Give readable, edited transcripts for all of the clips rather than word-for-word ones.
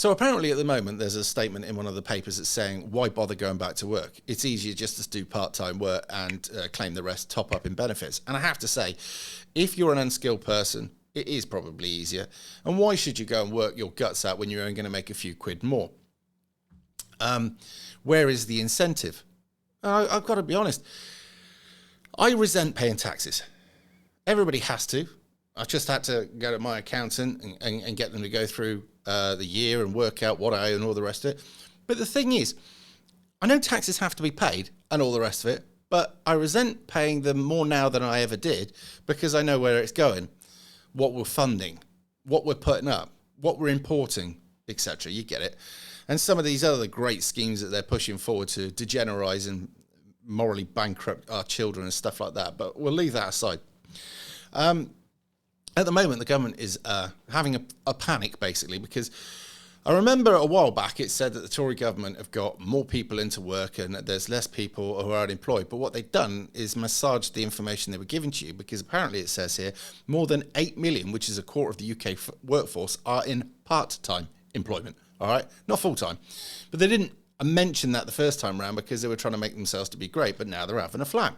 So apparently at the moment, there's a statement in one of the papers that's saying, why bother going back to work? It's easier just to do part-time work and claim the rest, top up in benefits. And I have to say, if you're an unskilled person, it is probably easier. And why should you go and work your guts out when you're only going to make a few quid more? Where is the incentive? I've got to be honest. I resent paying taxes. Everybody has to. I just had to go to my accountant and get them to go through the year and work out what I owe and all the rest of it. But the thing is, I know taxes have to be paid and all the rest of it, but I resent paying them more now than I ever did because I know where it's going, what we're funding, what we're putting up, what we're importing, etc. You get it. And some of these other great schemes that they're pushing forward to degenerate and morally bankrupt our children and stuff like that. But we'll leave that aside. At the moment, the government is having a panic, basically, because I remember a while back it said that the Tory government have got more people into work and that there's less people who are unemployed. But what they've done is massaged the information they were giving to you, because apparently it says here more than 8 million, which is a quarter of the UK workforce, are in part-time employment. All right, not full-time. But they didn't mention that the first time round because they were trying to make themselves to be great, but now they're having a flat.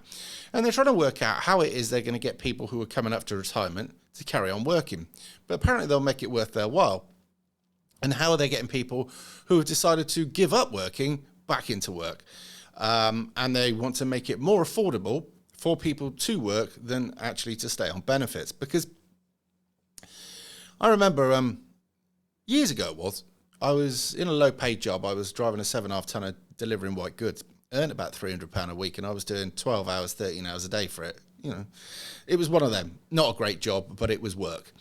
And they're trying to work out how it is they're going to get people who are coming up to retirement to carry on working. But apparently they'll make it worth their while. And how are they getting people who have decided to give up working back into work? And they want to make it more affordable for people to work than actually to stay on benefits. Because I remember years ago I was in a low-paid job. I was driving a 7.5 tonner delivering white goods, earned about £300 a week, and I was doing 12 hours, 13 hours a day for it. You know, it was one of them. Not a great job, but it was work.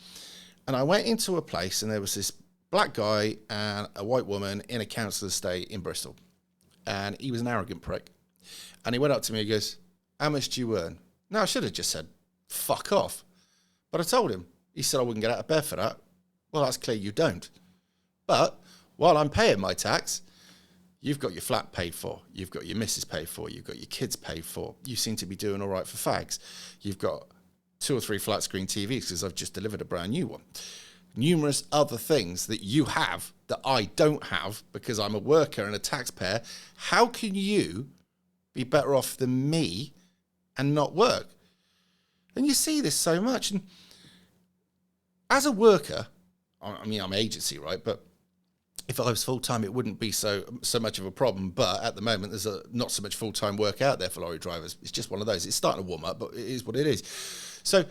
And I went into a place, and there was this black guy and a white woman in a council estate in Bristol. And he was an arrogant prick. And he went up to me and goes, how much do you earn? Now, I should have just said, fuck off. But I told him. He said I wouldn't get out of bed for that. Well, that's clear you don't. But while I'm paying my tax, you've got your flat paid for, you've got your missus paid for, you've got your kids paid for. You seem to be doing all right for fags. You've got 2 or 3 flat screen TVs because I've just delivered a brand new one. Numerous other things that you have that I don't have because I'm a worker and a taxpayer. How can you be better off than me and not work? And you see this so much. And as a worker, I mean, I'm agency, right? But if I was full-time, it wouldn't be so much of a problem. But at the moment, there's not so much full-time work out there for lorry drivers. It's just one of those. It's starting to warm up, but it is what it is. So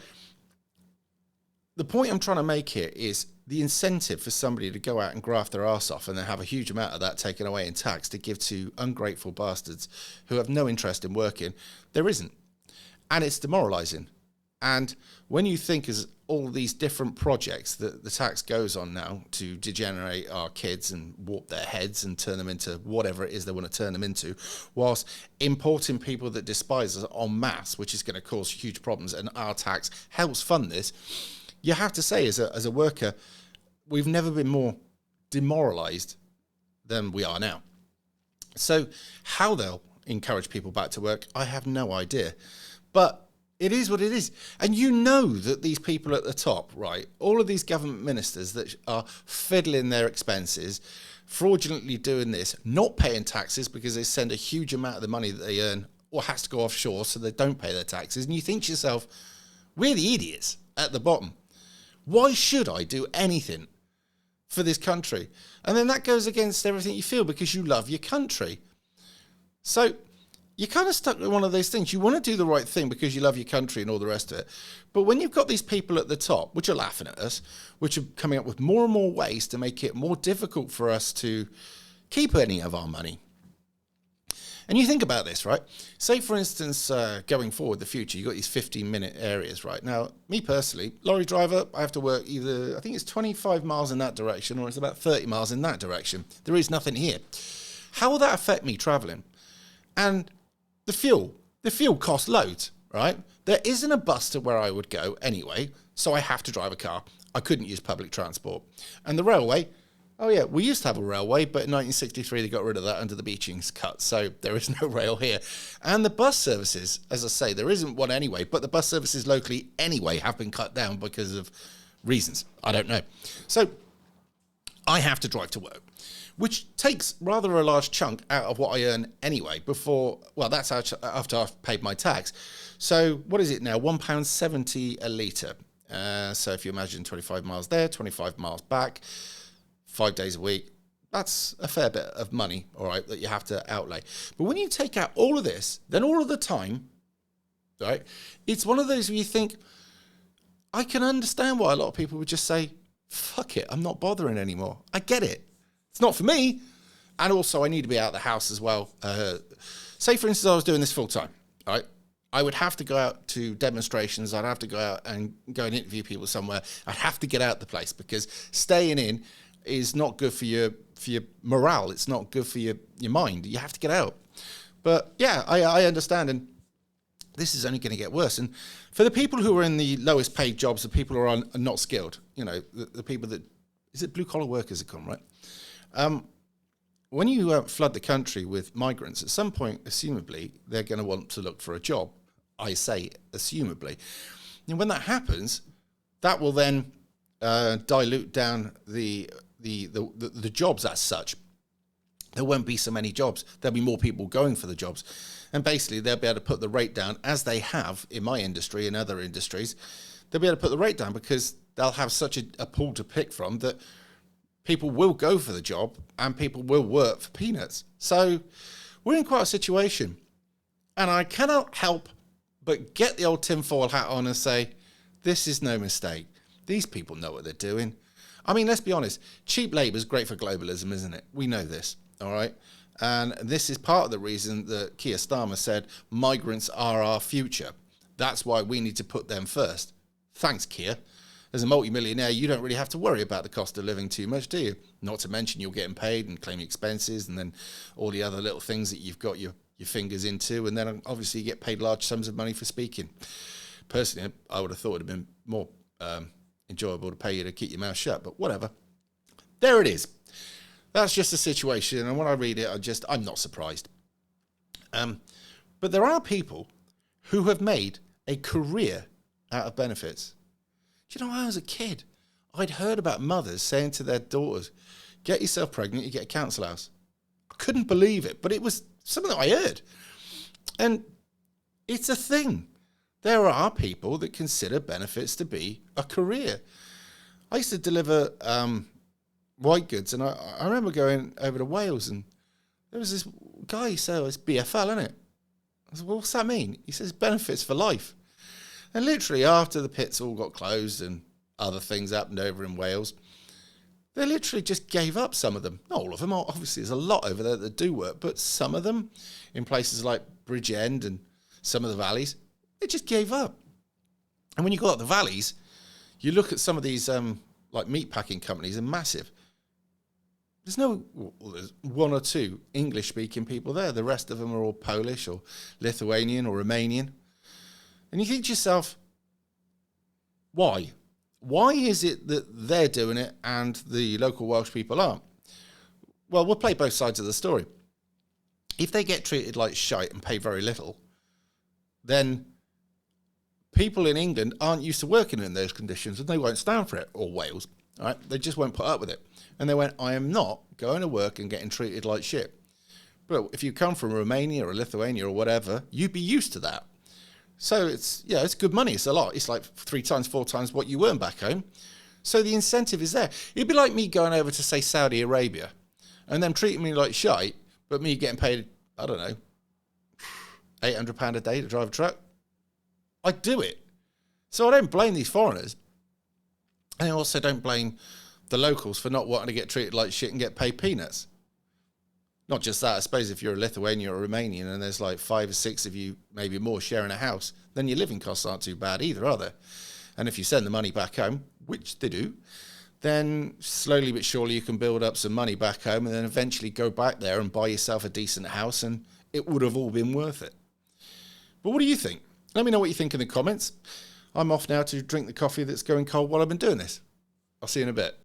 the point I'm trying to make here is the incentive for somebody to go out and graft their arse off and then have a huge amount of that taken away in tax to give to ungrateful bastards who have no interest in working, there isn't. And it's demoralising. And when you think as all these different projects that the tax goes on now to degenerate our kids and warp their heads and turn them into whatever it is they want to turn them into, whilst importing people that despise us en masse, which is going to cause huge problems, and our tax helps fund this, you have to say as a worker, we've never been more demoralised than we are now. So how they'll encourage people back to work, I have no idea. But it is what it is. And you know that these people at the top, right, all of these government ministers that are fiddling their expenses, fraudulently doing this, not paying taxes because they send a huge amount of the money that they earn or has to go offshore so they don't pay their taxes. And you think to yourself, we're the idiots at the bottom. Why should I do anything for this country? And then that goes against everything you feel because you love your country. So you're kind of stuck with one of those things. You want to do the right thing because you love your country and all the rest of it. But when you've got these people at the top, which are laughing at us, which are coming up with more and more ways to make it more difficult for us to keep any of our money. And you think about this, right? Say, for instance, going forward, the future, you've got these 15-minute areas, right? Now, me personally, lorry driver, I have to work either, I think it's 25 miles in that direction or it's about 30 miles in that direction. There is nothing here. How will that affect me travelling? And the fuel costs loads, right? There isn't a bus to where I would go anyway, so I have to drive a car. I couldn't use public transport. And the railway, oh yeah, we used to have a railway, but in 1963 they got rid of that under the Beechings cut, so there is no rail here. And the bus services, as I say, there isn't one anyway, but the bus services locally anyway have been cut down because of reasons. I don't know. So I have to drive to work, which takes rather a large chunk out of what I earn anyway that's after I've paid my tax. So what is it now? £1.70 a litre. So if you imagine 25 miles there, 25 miles back, 5 days a week, that's a fair bit of money, all right, that you have to outlay. But when you take out all of this, then all of the time, right, it's one of those where you think, I can understand why a lot of people would just say, fuck it, I'm not bothering anymore. I get it. It's not for me. And also I need to be out of the house as well. Say, for instance, I was doing this full time, right? I would have to go out to demonstrations. I'd have to go out and go and interview people somewhere. I'd have to get out of the place because staying in is not good for your morale. It's not good for your mind. You have to get out. But yeah, I understand. And this is only going to get worse. And for the people who are in the lowest paid jobs, the people who are not skilled, you know, the people that, is it blue collar workers that come, right? When you flood the country with migrants, at some point, assumably, they're going to want to look for a job. I say assumably. And when that happens, that will then dilute down the jobs as such. There won't be so many jobs. There'll be more people going for the jobs. And basically, they'll be able to put the rate down, as they have in my industry and other industries. They'll be able to put the rate down because they'll have such a pool to pick from that people will go for the job and people will work for peanuts. So we're in quite a situation. And I cannot help but get the old tinfoil hat on and say, this is no mistake. These people know what they're doing. I mean, let's be honest. Cheap labour is great for globalism, isn't it? We know this, all right? And this is part of the reason that Keir Starmer said migrants are our future. That's why we need to put them first. Thanks, Keir. As a multimillionaire, you don't really have to worry about the cost of living too much, do you? Not to mention you're getting paid and claiming expenses and then all the other little things that you've got your fingers into, and then obviously you get paid large sums of money for speaking. Personally, I would have thought it would have been more enjoyable to pay you to keep your mouth shut, but whatever. There it is. That's just the situation, and when I read it, I'm not surprised. But there are people who have made a career out of benefits. Do you know, when I was a kid, I'd heard about mothers saying to their daughters, get yourself pregnant, you get a council house. I couldn't believe it, but it was something that I heard. And it's a thing. There are people that consider benefits to be a career. I used to deliver white goods, and I remember going over to Wales, and there was this guy, he said, it's BFL, isn't it? I said, well, what's that mean? He says, benefits for life. And literally after the pits all got closed and other things happened over in Wales, they literally just gave up, some of them. Not all of them. Obviously, there's a lot over there that do work, but some of them in places like Bridgend and some of the valleys, they just gave up. And when you go up the valleys, you look at some of these like meat packing companies, they're massive. There's one or two English-speaking people there. The rest of them are all Polish or Lithuanian or Romanian. And you think to yourself, why? Why is it that they're doing it and the local Welsh people aren't? Well, we'll play both sides of the story. If they get treated like shite and pay very little, then people in England aren't used to working in those conditions and they won't stand for it, or Wales, all right? They just won't put up with it. And they went, I am not going to work and getting treated like shit. But if you come from Romania or Lithuania or whatever, you'd be used to that. So it's good money. It's a lot. It's like 3 times, 4 times what you earn back home. So the incentive is there. It'd be like me going over to, say, Saudi Arabia and them treating me like shite, but me getting paid, I don't know, £800 a day to drive a truck. I'd do it. So I don't blame these foreigners. And I also don't blame the locals for not wanting to get treated like shit and get paid peanuts. Not just that, I suppose if you're a Lithuanian or Romanian and there's like 5 or 6 of you, maybe more, sharing a house, then your living costs aren't too bad either, are they? And if you send the money back home, which they do, then slowly but surely you can build up some money back home and then eventually go back there and buy yourself a decent house, and it would have all been worth it. But what do you think? Let me know what you think in the comments. I'm off now to drink the coffee that's going cold while I've been doing this. I'll see you in a bit.